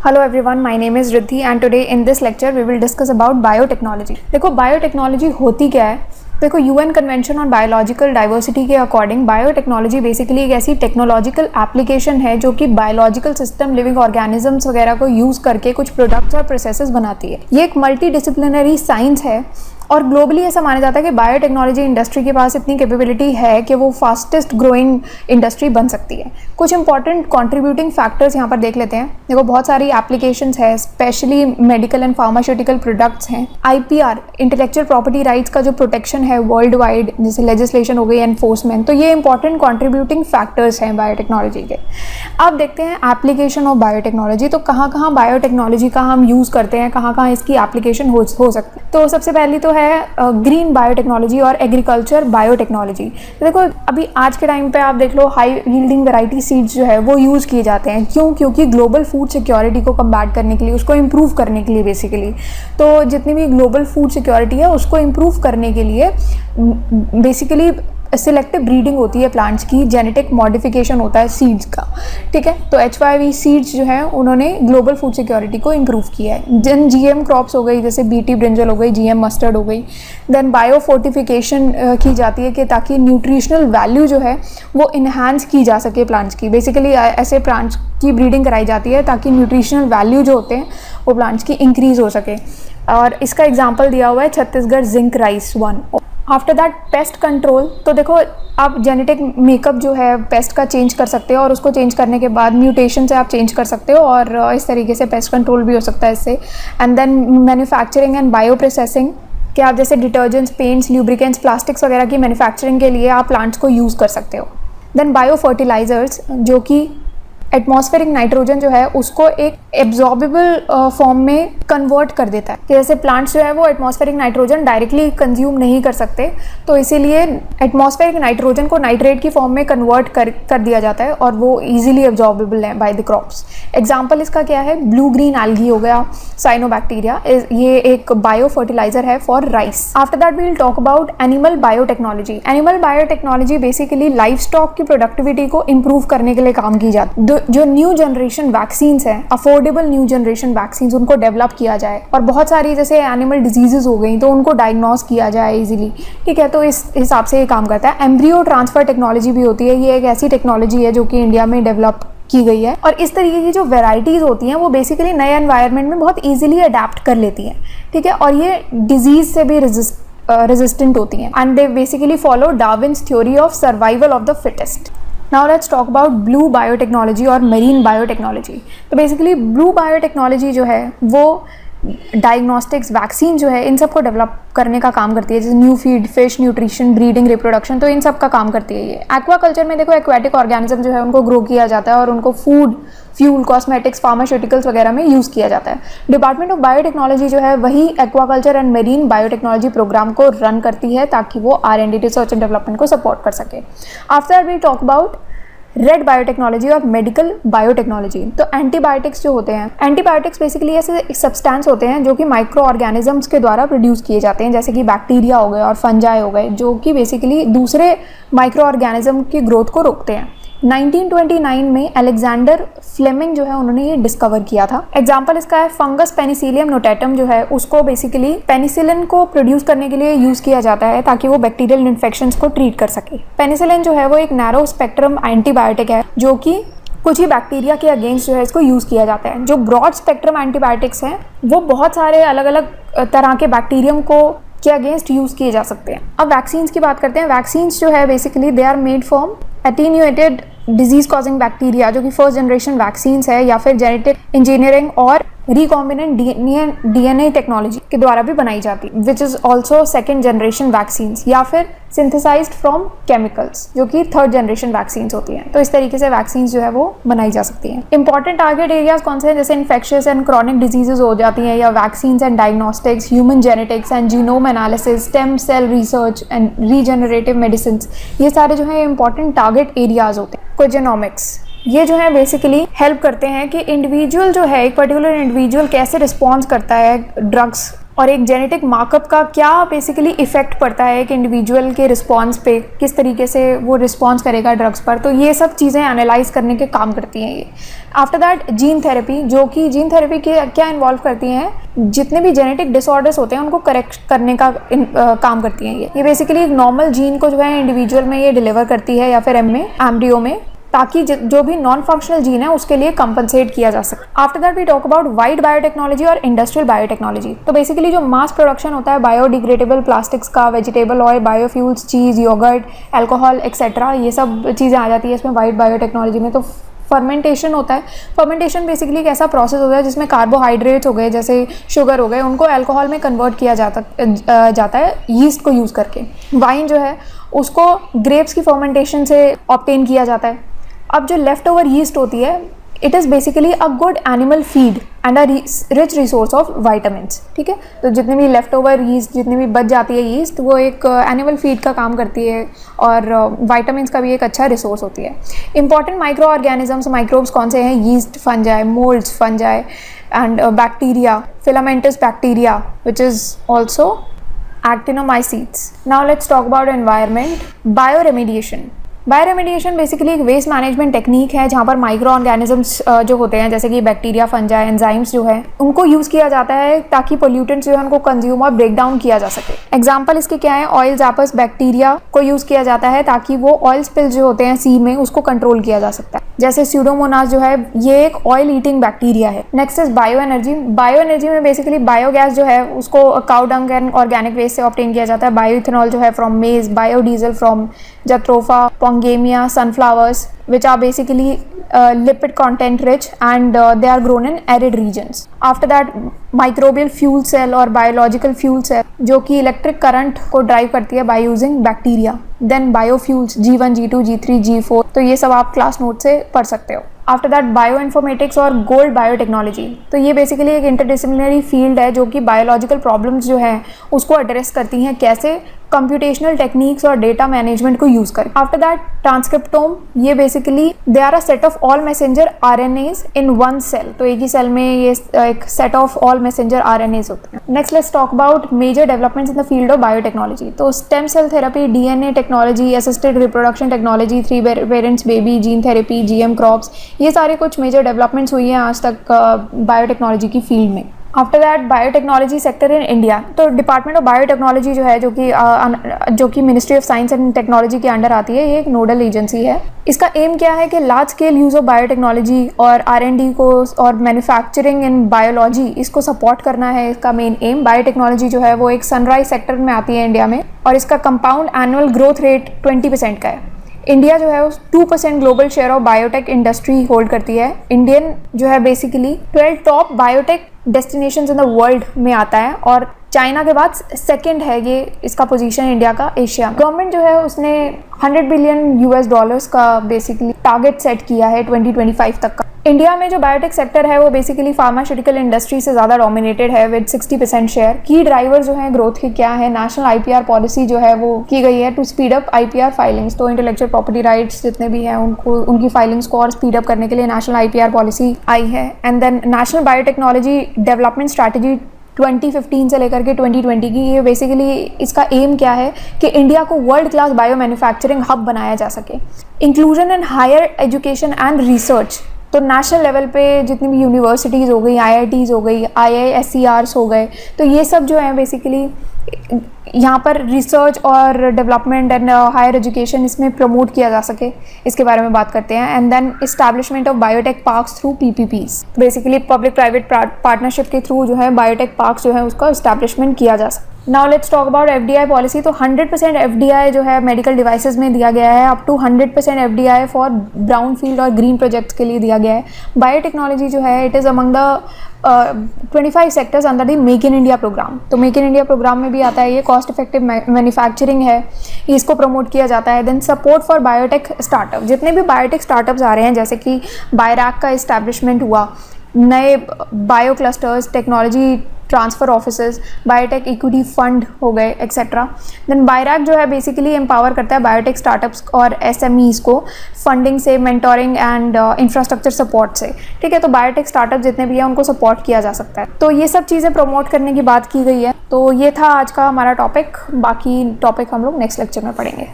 Hello everyone, my name is Riddhi and today in this lecture we will discuss about biotechnology. देखो biotechnology होती क्या है। देखो UN convention on biological diversity के according biotechnology basically एक ऐसी technological application है जो कि बायोलॉजिकल सिस्टम, लिविंग ऑर्गेनिजम्स वगैरह को यूज़ करके कुछ प्रोडक्ट्स और प्रोसेसेस बनाती है। ये एक मल्टी डिसिप्लिनरी साइंस है और ग्लोबली ऐसा माना जाता है कि बायोटेक्नोलॉजी इंडस्ट्री के पास इतनी कैपेबिलिटी है कि वो फास्टेस्ट ग्रोइंग इंडस्ट्री बन सकती है। कुछ इंपॉर्टेंट कंट्रीब्यूटिंग फैक्टर्स यहाँ पर देख लेते हैं। देखो बहुत सारी एप्लीकेशंस है, specially medical and pharmaceutical products हैं। आईपीआर, इंटेलेक्चुअल प्रॉपर्टी राइट्स का जो प्रोटेक्शन है वर्ल्ड वाइड, जैसे लेजिस्लेशन हो गई, एनफोर्समेंट, तो ये इंपॉर्टेंट कंट्रीब्यूटिंग फैक्टर्स हैं बायोटेक्नोलॉजी के। अब देखते हैं एप्लीकेशन ऑफ बायोटेक्नोलॉजी। तो कहाँ कहाँ बायोटेक्नोलॉजी का हम यूज़ करते हैं, कहाँ कहाँ इसकी एप्लीकेशन हो सकती है। तो सबसे पहली तो है ग्रीन बायोटेक्नोलॉजी और एग्रीकल्चर बायोटेक्नोलॉजी। देखो अभी आज के टाइम पे आप देख लो हाई यील्डिंग वैरायटी सीड्स जो है वो यूज़ किए जाते हैं। क्यों? क्योंकि ग्लोबल फूड सिक्योरिटी को कम्बैट करने के लिए, उसको इम्प्रूव करने के लिए बेसिकली, तो जितनी भी ग्लोबल फूड सिक्योरिटी है उसको इम्प्रूव करने के लिए बेसिकली सिलेक्टिव ब्रीडिंग होती है प्लांट्स की, जेनेटिक मॉडिफिकेशन होता है सीड्स का। ठीक है, तो HYV सीड्स जो है उन्होंने ग्लोबल फूड सिक्योरिटी को इम्प्रूव किया है। देन GM क्रॉप्स हो गई, जैसे BT ब्रिंजल हो गई, GM मस्टर्ड हो गई। देन बायो फोर्टिफिकेशन की जाती है कि ताकि न्यूट्रिशनल वैल्यू जो है वो इन्हांस की जा सके प्लांट्स की। बेसिकली ऐसे प्लांट्स की ब्रीडिंग कराई जाती है ताकि न्यूट्रिशनल वैल्यू जो होते हैं वो प्लांट्स की इंक्रीज़ हो सके। और इसका एग्जाम्पल दिया हुआ है Chhattisgarh zinc rice 1। After that pest control, तो देखो आप जेनेटिक मेकअप जो है पेस्ट का चेंज कर सकते हो और उसको चेंज करने के बाद म्यूटेशन से आप चेंज कर सकते हो और इस तरीके से पेस्ट कंट्रोल भी हो सकता है इससे। And then manufacturing and bio processing, कि आप जैसे डिटर्जेंट्स, पेंट्स, ल्यूब्रिकेंट्स, प्लास्टिक्स वगैरह की मैन्युफैक्चरिंग के लिए आप प्लांट्स को यूज़ कर सकते हो। देन बायो फर्टिलाइजर्स, जो कि एटमॉस्फेरिक नाइट्रोजन जो है उसको एक एब्जॉर्बेबल फॉर्म में कन्वर्ट कर देता है। कि जैसे प्लांट्स जो है वो एटमॉस्फेरिक नाइट्रोजन डायरेक्टली कंज्यूम नहीं कर सकते, तो इसीलिए एटमॉस्फेरिक नाइट्रोजन को नाइट्रेट की फॉर्म में कन्वर्ट कर दिया जाता है और वो इजीली एब्जॉर्बेबल है बाय द क्रॉप्स। एग्जाम्पल इसका क्या है? ब्लू ग्रीन एल्गी हो गया, साइनोबैक्टीरिया, ये एक बायो फर्टिलाइजर है for rice. After that we will talk about animal biotechnology. Animal biotechnology basically life stock की प्रोडक्टिविटी को इम्प्रूव करने के लिए काम की जाती है। जो न्यू जनरेशन वैक्सीन्स हैं, अफोर्डेबल न्यू जनरेशन वैक्सीन्स, उनको डेवलप किया जाए और बहुत सारी जैसे एनिमल डिजीजेज हो गई तो उनको डायग्नोस किया जाए इजीली। ठीक है, तो इस हिसाब से ये काम करता है। एम्ब्रियो ट्रांसफर टेक्नोलॉजी भी होती है। ये एक ऐसी टेक्नोलॉजी है जो कि इंडिया में डेवलप की गई है और इस तरीके की जो वेराइटीज़ होती हैं वो बेसिकली नए एनवायरनमेंट में बहुत ईजिली अडेप्ट कर लेती हैं। ठीक है, और ये डिजीज़ से भी रेजिस्टेंट होती हैं and they basically follow Darwin's theory of survival of the fittest. Now let's talk about blue biotechnology और मरीन बायोटेक्नोलॉजी। तो बेसिकली ब्लू बायोटेक्नोलॉजी जो है वो डायग्नोस्टिक्स, वैक्सीन जो है, इन सब को डेवलप करने का काम करती है। जैसे new feed, fish nutrition, breeding, reproduction, तो इन सब का काम करती है ये। एक्वाकल्चर में देखो एक्वेटिक ऑर्गेनिज्म जो है उनको ग्रो किया जाता है और उनको फूड, फ्यूल, कॉस्मेटिक्स, फार्मास्यूटिकल्स वगैरह में यूज़ किया जाता है। डिपार्टमेंट ऑफ बायोटेक्नोलॉजी जो है वही aquaculture and marine biotechnology programme को रन करती है ताकि वो R&D, रिसर्च एंड डेवलपमेंट को सपोर्ट कर सके। After we talk about red biotechnology और मेडिकल बायोटेक्नोलॉजी। तो एंटीबायोटिक्स जो होते हैं, एंटीबायोटिक्स बेसिकली ऐसे सब्सटेंस होते हैं जो कि माइक्रो ऑर्गेनिजम्स के द्वारा प्रोड्यूस किए जाते हैं, जैसे कि बैक्टीरिया हो गए और फंजाई हो गए, जो कि बेसिकली दूसरे माइक्रो ऑर्गेनिज्म की ग्रोथ को रोकते हैं। 1929 में अलेक्जेंडर फ्लेमिंग जो है उन्होंने ये डिस्कवर किया था। एग्जाम्पल इसका है फंगस पेनिसिलियम नोटेटम जो है, उसको बेसिकली पेनिसिलिन को प्रोड्यूस करने के लिए यूज़ किया जाता है ताकि वो बैक्टीरियल इन्फेक्शंस को ट्रीट कर सके। पेनिसिलिन जो है वो एक नैरो स्पेक्ट्रम एंटीबायोटिक है जो कि कुछ ही बैक्टीरिया के अगेंस्ट जो है इसको यूज़ किया जाता है। जो ब्रॉड स्पेक्ट्रम एंटीबायोटिक्स हैं वो बहुत सारे अलग अलग तरह के बैक्टीरियम को के अगेंस्ट यूज़ किए जा सकते हैं। अब वैक्सीन्स की बात करते हैं। वैक्सीन्स जो है basically they are made from attenuated disease causing bacteria, जो कि फर्स्ट जनरेशन वैक्सीन्स है, या फिर जेनेटिक इंजीनियरिंग और रिकॉम्बिनेंट DNA टेक्नोलॉजी के द्वारा भी बनाई जाती है, which is also second generation vaccines, या फिर सिंथेसाइज्ड फ्रॉम केमिकल्स, जो कि थर्ड जनरेशन वैक्सीन्स होती हैं। तो इस तरीके से वैक्सीन्स जो है वो बनाई जा सकती हैं। इंपॉर्टेंट टारगेट एरियाज कौन से हैं? जैसे इन्फेक्शियस एंड क्रॉनिक डिजीजेज हो जाती हैं, या vaccines and diagnostics, human genetics and genome analysis, stem cell research and regenerative medicine, ये सारे जो है इंपॉर्टेंट टारगेट एरियाज होते हैं। कोजेनोमिक्स, ये जो है बेसिकली हेल्प करते हैं कि इंडिविजुअल जो है, एक पर्टिकुलर इंडिविजुअल कैसे रिस्पॉन्स करता है ड्रग्स और एक जेनेटिक मार्कअप का क्या बेसिकली इफेक्ट पड़ता है एक इंडिविजुअल के रिस्पॉन्स पे, किस तरीके से वो रिस्पॉन्स करेगा ड्रग्स पर, तो ये सब चीज़ें एनालाइज करने के काम करती हैं ये। आफ्टर दैट जीन थेरेपी, जो कि जीन थेरेपी के क्या इन्वॉल्व करती हैं, जितने भी जेनेटिक डिसऑर्डर्स होते हैं उनको करेक्ट करने का काम करती हैं ये बेसिकली एक नॉर्मल जीन को जो है इंडिविजुअल में ये डिलीवर करती है या फिर एम्ब्रियो में, ताकि जो भी नॉन फंक्शनल जीन है उसके लिए कंपनसेट किया जा सके। After that we talk about white biotechnology और इंडस्ट्रियल बायोटेक्नोलॉजी। तो बेसिकली जो मास प्रोडक्शन होता है बायोडिग्रेडेबल प्लास्टिक्स का, vegetable oil, biofuels, cheese, yoghurt, alcohol etcetera, ये सब चीज़ें आ जाती है इसमें वाइड बायोटेक्नोलॉजी में। तो फर्मेंटेशन होता है। फर्मेंटेशन बेसिकली एक ऐसा प्रोसेस होता है जिसमें कार्बोहाइड्रेट्स हो गए जैसे शुगर हो गए, उनको अल्कोहल में कन्वर्ट किया जाता है यीस्ट को यूज़ करके। वाइन जो है उसको ग्रेप्स की फर्मेंटेशन से ऑब्टेन किया जाता है। अब जो लेफ्ट ओवर यीस्ट होती है, it is basically a good animal feed and a rich resource of vitamins. ठीक है, तो जितने भी लेफ्ट ओवर यीस्ट, जितनी भी बच जाती है यीस्ट, वो एक एनिमल फीड का काम करती है और वाइटामिन्स का भी एक अच्छा रिसोर्स होती है। इंपॉर्टेंट माइक्रो ऑर्गेनिजम्स, माइक्रोब्स कौन से हैं? Yeast, fungi, moulds, fungi and bacteria, filamentous bacteria which is also actinomycetes. Now let's talk about environment. Bioremediation. Bioremediation basically एक वेस्ट मैनेजमेंट टेक्निक है जहाँ पर माइक्रो ऑर्गेनिजम्स जो होते हैं जैसे कि बैक्टीरिया, फंजाई, एंजाइम्स जो है उनको यूज़ किया जाता है ताकि पोल्यूटेंट्स जो है उनको कंज्यूम और ब्रेक डाउन किया जा सके। एग्जांपल इसके क्या है? ऑयल जापर्स बैक्टीरिया को यूज़ किया जाता है ताकि वो ऑयल स्पिल जो होते हैं सी में उसको कंट्रोल किया जा सकता है। जैसे स्यूडोमोनास जो है ये एक ऑयल ईटिंग बैक्टीरिया है। Next is bio energy. Bio energy में बेसिकली बायोगैस जो है उसको cow dung and organic waste से ऑब्टेन किया जाता है। बायोइथेनॉल जो है from maize, biodiesel from jatropha, pongamia, sunflowers, which are basically lipid content rich and they are grown in arid regions. After that microbial fuel cell और biological fuel cell जो कि electric current को drive करती है by using bacteria. Then biofuels G1, G2, G3, G4, तो ये सब आप क्लास नोट से पढ़ सकते हो। आफ्टर दैट बायो इन्फॉर्मेटिक्स और गोल्ड बायोटेक्नोलॉजी। तो ये बेसिकली एक इंटरडिसिप्लिनरी फील्ड है जो कि बायोलॉजिकल प्रॉब्लम्स जो है उसको एड्रेस करती हैं, कैसे कंप्यूटेशनल टेक्निक्स और डेटा मैनेजमेंट को यूज़ करें। आफ्टर दैट ट्रांसक्रिप्टोम, ये basically they are a set of all messenger RNAs in one cell. तो एक ही सेल में ये एक set of all messenger RNAs होते हैं। Next let's talk about major developments in the field of biotechnology. तो stem cell therapy, DNA technology, assisted reproduction technology, 3 parents baby, gene therapy, GM crops, ये सारे कुछ major developments हुई हैं आज तक बायोटेक्नोलॉजी की फील्ड में। After that biotechnology sector in India. तो डिपार्टमेंट ऑफ बायोटेक्नोलॉजी जो है जो कि ministry of science and technology के अंडर आती है, ये एक नोडल एजेंसी है। इसका एम क्या है कि large scale use of biotechnology और R&D को और मैन्युफैक्चरिंग इन बायोलॉजी इसको सपोर्ट करना है इसका मेन एम। बायोटेक्नोलॉजी जो है वो एक सनराइज सेक्टर में आती है इंडिया में और इसका कंपाउंड एनुअल ग्रोथ रेट 20% का है। इंडिया जो है वो 2% global share of biotech industry hold करती है। इंडियन जो है basically 12 top biotech destinations in the world में आता है और चाइना के बाद सेकंड है ये इसका पोजीशन इंडिया का एशिया। गवर्नमेंट जो है उसने $100 बिलियन का बेसिकली टारगेट सेट किया है 2025 तक का। इंडिया में जो बायोटेक सेक्टर है वो बेसिकली फार्मास्यूटिकल इंडस्ट्री से ज़्यादा डोमिनेटेड है विद 60% शेयर। की ड्राइवर जो है ग्रोथ के क्या है? नेशनल IPR पॉलिसी जो है वो की गई है to speed up IPR filings. तो इंटेलेक्चुअल प्रॉपर्टी राइट्स जितने भी हैं उनकी फाइलिंग्स को और स्पीड अप करने के लिए नेशनल IPR पॉलिसी आई है। And then national biotechnology development strategy 2015 से लेकर के 2020 की, ये बेसिकली इसका एम क्या है कि इंडिया को world class bio manufacturing hub बनाया जा सके। Inclusion in higher education and research. तो नेशनल लेवल पे जितनी भी यूनिवर्सिटीज़ हो गई, IITs हो गई, IISERs हो गए, तो ये सब जो है बेसिकली यहाँ पर रिसर्च और डेवलपमेंट एंड हायर एजुकेशन इसमें प्रमोट किया जा सके, इसके बारे में बात करते हैं। And then establishment of biotech parks through PPPs। Basically public private partnership के थ्रू जो है बायोटेक पार्क्स जो है उसका इस्टेब्लिशमेंट किया जा सके। Now let's talk about FDI policy. तो 100% FDI जो है मेडिकल डिवाइसेस में दिया गया है, up to 100% FDI for brown field और ग्रीन प्रोजेक्ट्स के लिए दिया गया है। बायोटेक्नोलॉजी जो है it is among the 25 sectors under the make in India programme. तो मेक इन इंडिया प्रोग्राम में भी आता है ये। कॉस्ट इफेक्टिव मैन्युफैक्चरिंग है, इसको प्रमोट किया जाता है। Then support for biotech startup. जितने भी बायोटेक स्टार्टअप्स आ रहे हैं जैसे कि बायोरैक का इस्टेब्लिशमेंट हुआ, नए bio clusters, technology transfer offices, biotech equity fund हो गए एक्सेट्रा। देन बायरैक जो है बेसिकली एम्पावर करता है बायोटेक स्टार्टअप्स और एसएमईज़ को फंडिंग से, मेंटोरिंग एंड इंफ्रास्ट्रक्चर सपोर्ट से। ठीक है, तो बायोटेक स्टार्टअप जितने भी हैं उनको सपोर्ट किया जा सकता है। तो ये सब चीज़ें प्रमोट करने की बात की गई है। तो ये था आज का हमारा टॉपिक। बाकी टॉपिक हम लोग नेक्स्ट लेक्चर में पढ़ेंगे।